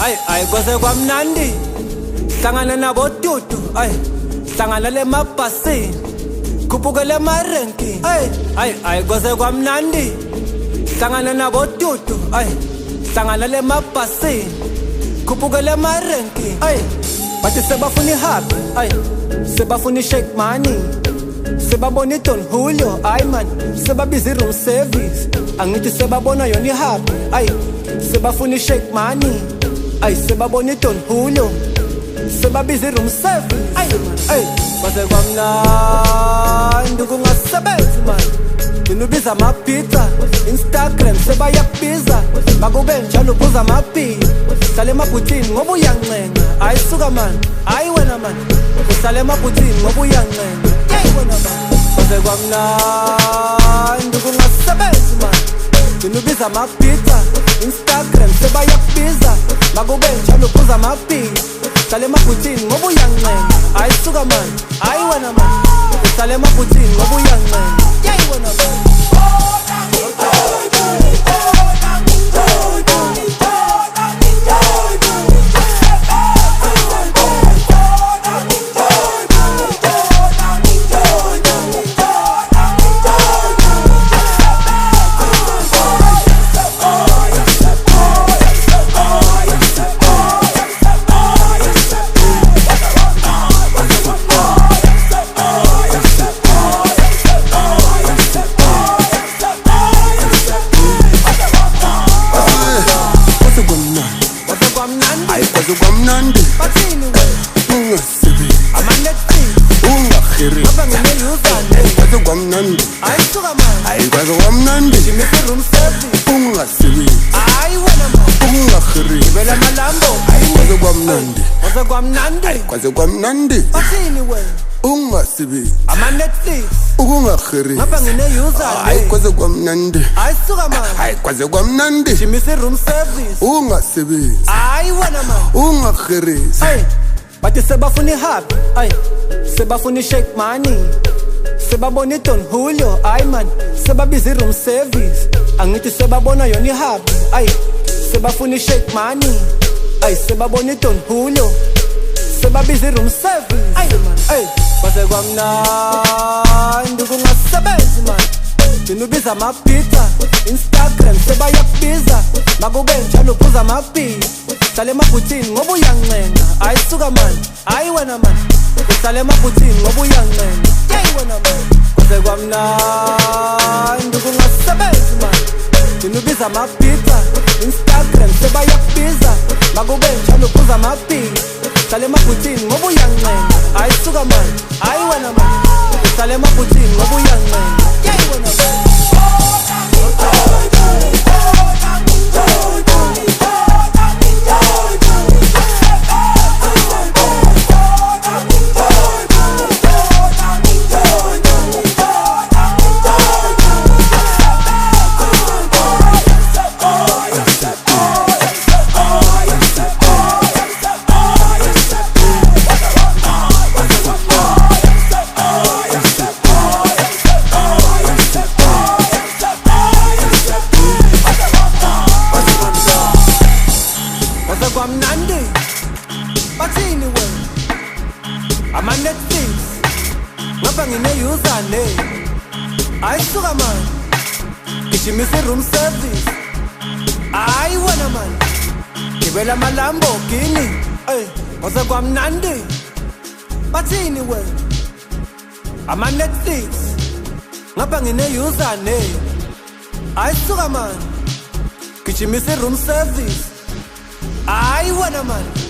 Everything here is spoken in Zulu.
ay kwaze kwamnandi hlangana nabo tutu hlangana le mabhasini khuphuka le marenki ay kwaze kwamnandi hlangana nabo tutu hlangana le mabhasini khuphuka le marenki bathi sebafuna ihappy sebafuna i-shake money sebabona i-Don Julio man sebabiza i-room service angithi sebabona yona ihappy sebafuna i-shake money sebabona i-Don Julio sebabiza i-room service baze kwamnandi kungasebenzi man ubiza amapizza Instagram sebayakubiza makube njalo ubuza amaphi hlale emabhutini ngoba uyancenga ayisuka man wena man uhlale emabhutini ngoba uyancenga wena man baze kwamnandi kungasebenzi man ubiza amapizza Instagram sebayakubiza makube njalo ubuza amaphi hlale emabhutini ngoba uyancenga ayisuka man wena man uhlale emabhutini ngoba uyancenga wena man Kwamnandi ungasebenzi ungahiri kwaze kwamnandi kwaze kwamnandi ungasebenzi ungahiri kwaze kwamnandi kwaze kwamnandi ungasebenzi ukungahiri kwaze kwamnandi kwaze kwamnandi ungasebenzi ungahirisi bathi sebafuna ihappy sebafuna i-shake money sebabona i-Don Julio man sebabiza i-room service angithi sebabona yona ihappy sebafuna i-shake money sebabona i-Don Julio sebabiza i-room service baze kwamnandi kungasebenzi man ubiza amapizza Instagram sebayakubiza makube njalo ubuza amaphi hlale emabhutini ngoba uyancenga ayisuka man wena man uhlale emabhutini ngoba uyancenga wena man baze kwamnandi kungasebenzi man ubiza amapizza Instagram sebayakubiza makube njalo ubuza amaphi hlale emabhutini ngoba uyancenga ayisuka man wena man uhlale emabhutini ngoba uyancenga wena man kwamnandi bathini wena ama-Netflix ngapha ngine-userne ayisuka man gijimisa i-room service wena man gibela ama-Lamborghini baze kwamnandi bathini wena ama-Netflix ngapha ngine-userne ayisuka man gijimisa i-room service wena man